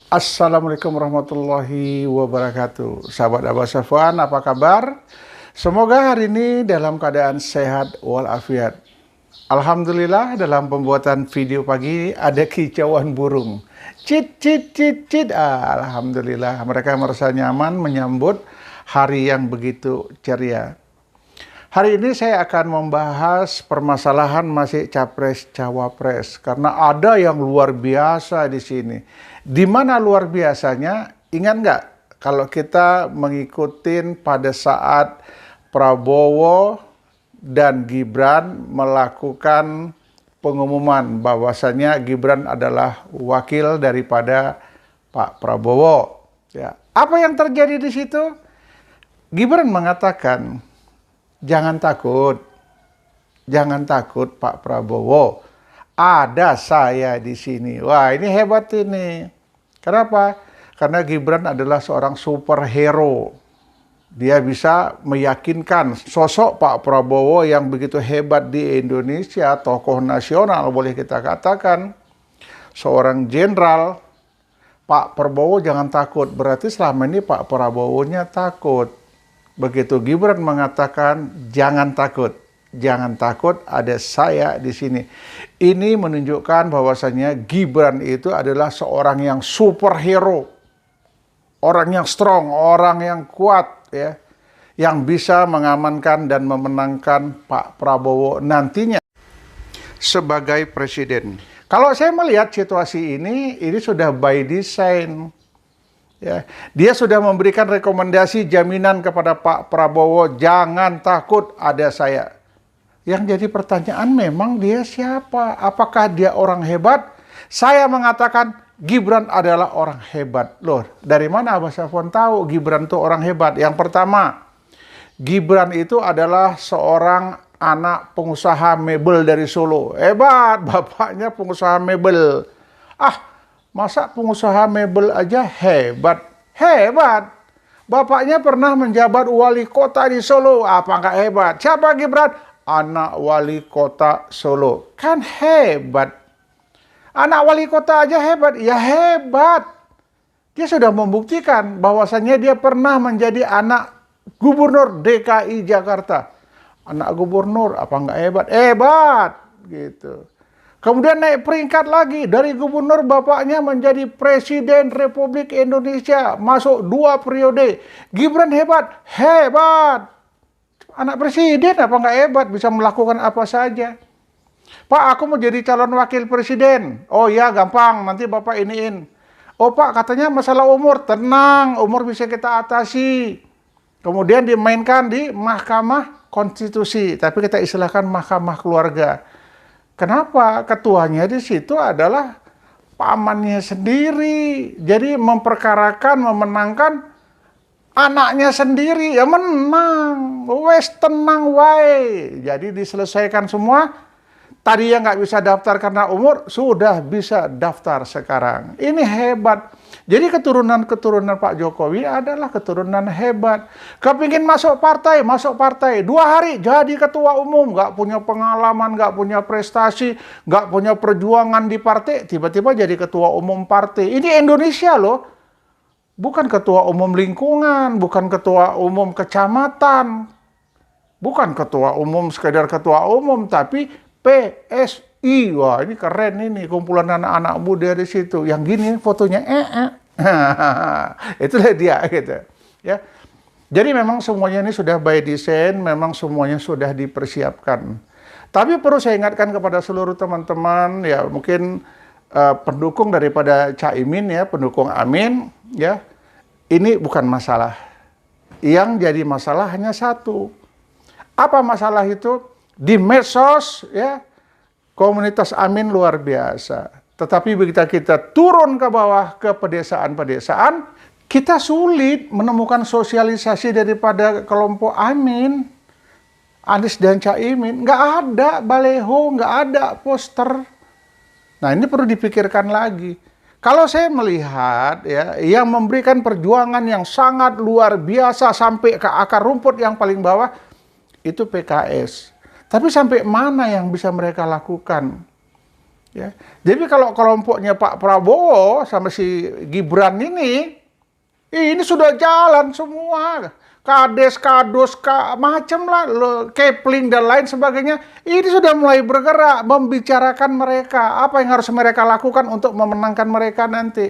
Assalamualaikum warahmatullahi wabarakatuh. Sahabat Abah Safwan, apa kabar? Semoga hari ini dalam keadaan sehat walafiat. Alhamdulillah dalam pembuatan video pagi ada kicauan burung. Cit, cit, cit, cit. Alhamdulillah mereka merasa nyaman menyambut hari yang begitu ceria. Hari ini saya akan membahas permasalahan masih capres-cawapres karena ada yang luar biasa di sini. Di mana luar biasanya? Ingat nggak kalau kita mengikuti pada saat Prabowo dan Gibran melakukan pengumuman bahwasanya Gibran adalah wakil daripada Pak Prabowo. Ya, apa yang terjadi di situ? Gibran mengatakan, jangan takut Pak Prabowo. Ada saya di sini. Wah, ini hebat ini. Kenapa? Karena Gibran adalah seorang superhero. Dia bisa meyakinkan sosok Pak Prabowo yang begitu hebat di Indonesia, tokoh nasional boleh kita katakan, seorang jenderal. Pak Prabowo jangan takut, berarti selama ini Pak Prabowo-nya takut. Begitu Gibran mengatakan jangan takut, ada saya di sini. Ini menunjukkan bahwasanya Gibran itu adalah seorang yang superhero, orang yang strong, orang yang kuat, ya, yang bisa mengamankan dan memenangkan Pak Prabowo nantinya sebagai presiden. Kalau saya melihat situasi ini sudah by design. Ya, dia sudah memberikan rekomendasi jaminan kepada Pak Prabowo, jangan takut, ada saya. Yang jadi pertanyaan memang dia siapa? Apakah dia orang hebat? Saya mengatakan Gibran adalah orang hebat. Loh, dari mana Abah Safwan tahu Gibran itu orang hebat? Yang pertama, Gibran itu adalah seorang anak pengusaha mebel dari Solo. Hebat, bapaknya pengusaha mebel. Masa pengusaha mebel aja hebat? Hebat. Bapaknya pernah menjabat wali kota di Solo. Apa nggak hebat? Siapa Gibran? Anak wali kota Solo. Kan hebat. Anak wali kota aja hebat. Ya hebat. Dia sudah membuktikan bahwasannya dia pernah menjadi anak gubernur DKI Jakarta. Anak gubernur, apa nggak hebat? Hebat. Gitu. Kemudian naik peringkat lagi, dari gubernur bapaknya menjadi presiden Republik Indonesia, masuk 2 periode. Gibran hebat? Hebat. Anak presiden apa nggak hebat, bisa melakukan apa saja. Pak, aku mau jadi calon wakil presiden. Oh ya, gampang, nanti bapak iniin. Oh Pak, katanya masalah umur, tenang, umur bisa kita atasi. Kemudian dimainkan di Mahkamah Konstitusi, tapi kita istilahkan Mahkamah Keluarga. Kenapa? Ketuanya di situ adalah pamannya sendiri. Jadi memperkarakan, memenangkan anaknya sendiri. Ya menang. Wes tenang wae. Jadi diselesaikan semua. Tadi yang nggak bisa daftar karena umur, sudah bisa daftar sekarang. Ini hebat. Jadi keturunan-keturunan Pak Jokowi adalah keturunan hebat. Kepingin masuk partai. 2 hari jadi ketua umum. Nggak punya pengalaman, nggak punya prestasi, nggak punya perjuangan di partai. Tiba-tiba jadi ketua umum partai. Ini Indonesia loh. Bukan ketua umum lingkungan, bukan ketua umum kecamatan. Bukan ketua umum sekedar ketua umum, tapi PSI. Wah, ini keren ini, kumpulan anak-anak muda di situ. Yang gini fotonya itulah dia gitu. Ya. Jadi memang semuanya ini sudah by design, memang semuanya sudah dipersiapkan. Tapi perlu saya ingatkan kepada seluruh teman-teman, ya mungkin pendukung daripada Caimin, ya, pendukung Amin, ya. Ini bukan masalah. Yang jadi masalah hanya satu. Apa masalah itu? Di medsos, ya, komunitas Amin luar biasa. Tetapi begitu kita turun ke bawah, ke pedesaan-pedesaan, kita sulit menemukan sosialisasi daripada kelompok Amin, Anies dan Caimin. Nggak ada baleho, nggak ada poster. Nah, ini perlu dipikirkan lagi. Kalau saya melihat, ya, yang memberikan perjuangan yang sangat luar biasa sampai ke akar rumput yang paling bawah, itu PKS. Tapi sampai mana yang bisa mereka lakukan? Ya. Jadi kalau kelompoknya Pak Prabowo sama si Gibran ini sudah jalan semua. Kades, kados, macam lah, Kepling dan lain sebagainya. Ini sudah mulai bergerak, membicarakan mereka. Apa yang harus mereka lakukan untuk memenangkan mereka nanti.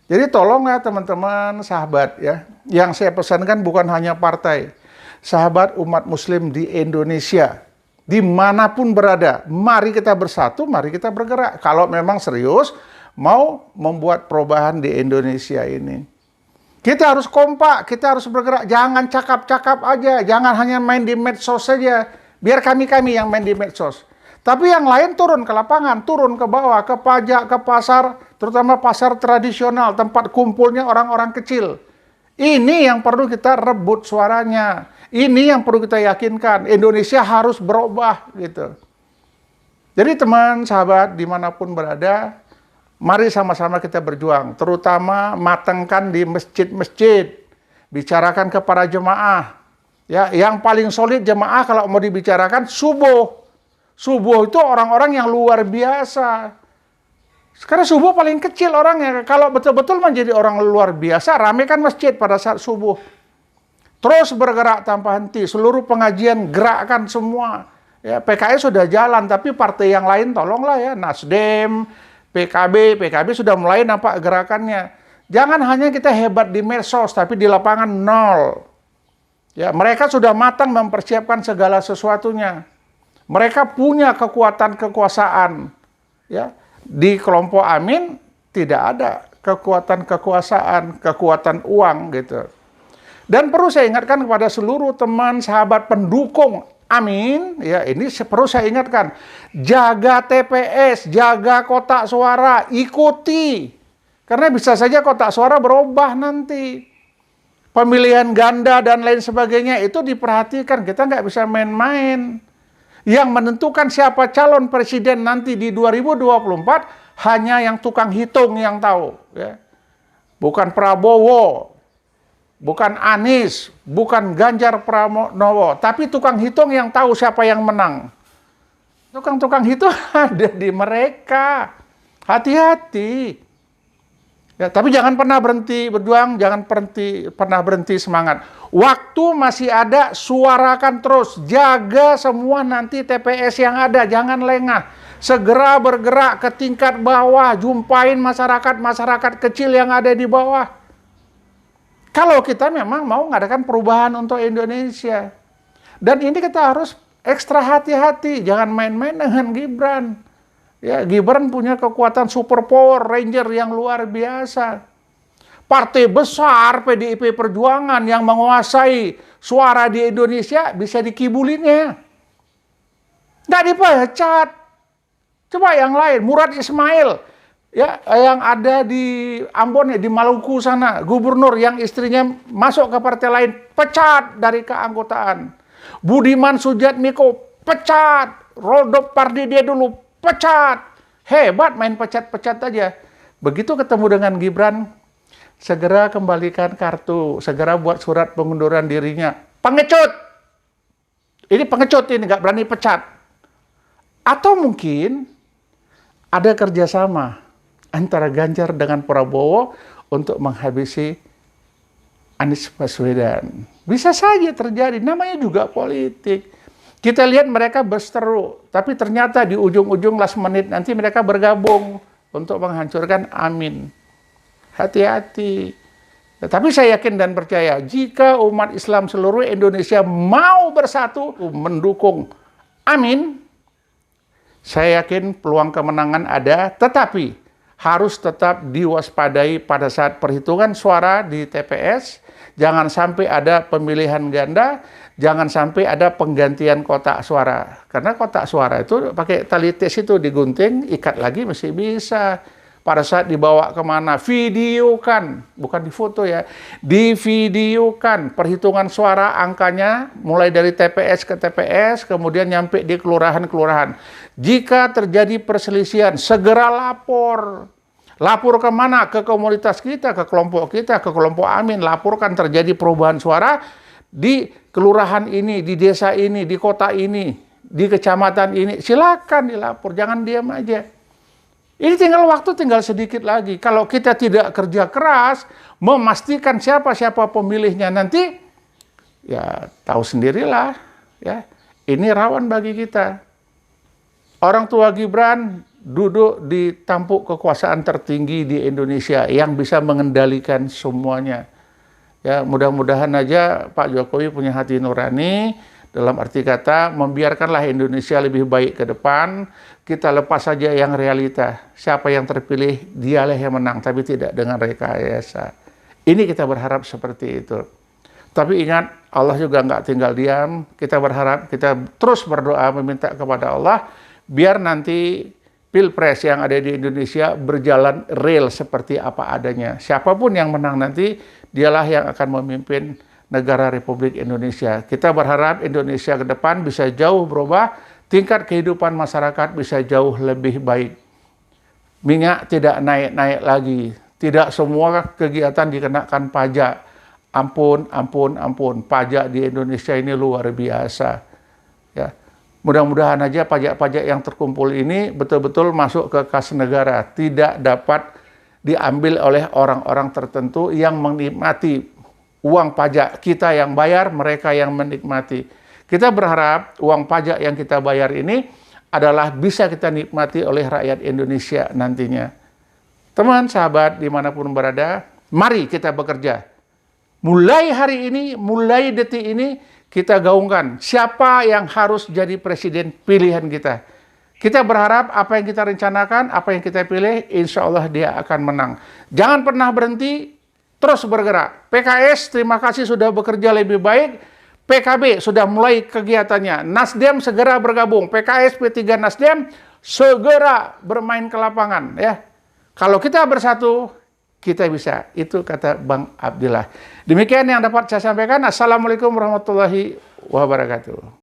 Jadi tolonglah teman-teman, sahabat ya. Yang saya pesankan bukan hanya partai. Sahabat umat muslim di Indonesia. Dimanapun berada, mari kita bersatu, mari kita bergerak. Kalau memang serius mau membuat perubahan di Indonesia ini. Kita harus kompak, kita harus bergerak. Jangan cakap-cakap aja, jangan hanya main di medsos saja. Biar kami-kami yang main di medsos. Tapi yang lain turun ke lapangan, turun ke bawah, ke pajak, ke pasar, terutama pasar tradisional, tempat kumpulnya orang-orang kecil. Ini yang perlu kita rebut suaranya. Ini yang perlu kita yakinkan. Indonesia harus berubah gitu. Jadi teman, sahabat, dimanapun berada, mari sama-sama kita berjuang. Terutama matangkan di masjid-masjid. Bicarakan ke para jemaah. Ya, yang paling solid jemaah kalau mau dibicarakan subuh. Subuh itu orang-orang yang luar biasa. Sekarang subuh paling kecil orangnya. Kalau betul-betul menjadi orang luar biasa, ramekan masjid pada saat subuh. Terus bergerak tanpa henti, seluruh pengajian gerakkan semua. Ya, PKS sudah jalan, tapi partai yang lain tolonglah ya, Nasdem, PKB sudah mulai nampak gerakannya. Jangan hanya kita hebat di medsos, tapi di lapangan nol. Ya, mereka sudah matang mempersiapkan segala sesuatunya. Mereka punya kekuatan kekuasaan. Ya, di kelompok Amin tidak ada kekuatan kekuasaan, kekuatan uang gitu. Dan perlu saya ingatkan kepada seluruh teman, sahabat, pendukung Amin, ya ini perlu saya ingatkan, jaga TPS, jaga kotak suara, ikuti. Karena bisa saja kotak suara berubah nanti. Pemilihan ganda dan lain sebagainya itu diperhatikan, kita nggak bisa main-main. Yang menentukan siapa calon presiden nanti di 2024 hanya yang tukang hitung yang tahu. Ya. Bukan Prabowo. Bukan Anies, bukan Ganjar Pranowo, tapi tukang hitung yang tahu siapa yang menang. Tukang-tukang hitung ada di mereka. Hati-hati. Ya, tapi jangan pernah berhenti berjuang, jangan pernah berhenti semangat. Waktu masih ada, suarakan terus. Jaga semua nanti TPS yang ada, jangan lengah. Segera bergerak ke tingkat bawah, jumpain masyarakat kecil yang ada di bawah. Kalau kita memang mau mengadakan perubahan untuk Indonesia. Dan ini kita harus ekstra hati-hati. Jangan main-main dengan Gibran. Ya, Gibran punya kekuatan super power ranger yang luar biasa. Partai besar PDIP Perjuangan yang menguasai suara di Indonesia bisa dikibulinnya. Nggak dipecat. Coba yang lain, Murad Ismail. Ya, yang ada di Ambon ya, di Maluku sana, gubernur yang istrinya masuk ke partai lain, pecat dari keanggotaan. Budiman Sujatmiko, pecat. Roldop Pardide dulu, pecat. Hebat main pecat-pecat aja. Begitu ketemu dengan Gibran, segera kembalikan kartu, segera buat surat pengunduran dirinya. Pengecut! Ini pengecut ini, nggak berani pecat. Atau mungkin ada kerjasama antara Ganjar dengan Prabowo untuk menghabisi Anies Baswedan. Bisa saja terjadi, namanya juga politik. Kita lihat mereka berseteru, tapi ternyata di ujung-ujung last menit nanti mereka bergabung untuk menghancurkan Amin. Hati-hati. Tapi saya yakin dan percaya, jika umat Islam seluruh Indonesia mau bersatu mendukung Amin, saya yakin peluang kemenangan ada, tetapi harus tetap diwaspadai pada saat perhitungan suara di TPS. Jangan sampai ada pemilihan ganda, jangan sampai ada penggantian kotak suara. Karena kotak suara itu pakai tali tes itu digunting, ikat lagi masih bisa. Pada saat dibawa kemana, videokan, bukan difoto ya, divideokan perhitungan suara angkanya mulai dari TPS ke TPS, kemudian nyampe di kelurahan-kelurahan. Jika terjadi perselisihan, segera lapor. Lapor kemana? Ke komunitas kita, ke kelompok Amin. Laporkan terjadi perubahan suara di kelurahan ini, di desa ini, di kota ini. di kecamatan ini, silakan dilapor, jangan diam aja. Ini tinggal waktu, tinggal sedikit lagi. Kalau kita tidak kerja keras, memastikan siapa-siapa pemilihnya nanti, ya tahu sendirilah, ya ini rawan bagi kita. Orang tua Gibran duduk di tampuk kekuasaan tertinggi di Indonesia yang bisa mengendalikan semuanya. Ya, mudah-mudahan aja Pak Jokowi punya hati nurani, dalam arti kata membiarkanlah Indonesia lebih baik ke depan. Kita lepas saja yang realita. Siapa yang terpilih, dialah yang menang, tapi tidak dengan rekayasa. Ini kita berharap seperti itu. Tapi ingat, Allah juga nggak tinggal diam. Kita berharap, kita terus berdoa meminta kepada Allah, biar nanti Pilpres yang ada di Indonesia berjalan real seperti apa adanya. Siapapun yang menang nanti, dialah yang akan memimpin negara Republik Indonesia. Kita berharap Indonesia ke depan bisa jauh berubah, tingkat kehidupan masyarakat bisa jauh lebih baik. Minyak tidak naik-naik lagi, tidak semua kegiatan dikenakan pajak. Ampun, ampun, ampun, pajak di Indonesia ini luar biasa. Ya. Mudah-mudahan aja pajak-pajak yang terkumpul ini betul-betul masuk ke kas negara, tidak dapat diambil oleh orang-orang tertentu yang menikmati uang pajak. Kita yang bayar, mereka yang menikmati. Kita berharap uang pajak yang kita bayar ini adalah bisa kita nikmati oleh rakyat Indonesia nantinya. Teman, sahabat, dimanapun berada, mari kita bekerja. Mulai hari ini, mulai detik ini, kita gaungkan siapa yang harus jadi presiden pilihan kita. Kita berharap apa yang kita rencanakan, apa yang kita pilih, insya Allah dia akan menang. Jangan pernah berhenti, terus bergerak. PKS, terima kasih sudah bekerja lebih baik. PKB sudah mulai kegiatannya. Nasdem segera bergabung. PKS, P3, Nasdem segera bermain ke lapangan. Ya, kalau kita bersatu, kita bisa. Itu kata Bang Abdillah. Demikian yang dapat saya sampaikan. Assalamualaikum warahmatullahi wabarakatuh.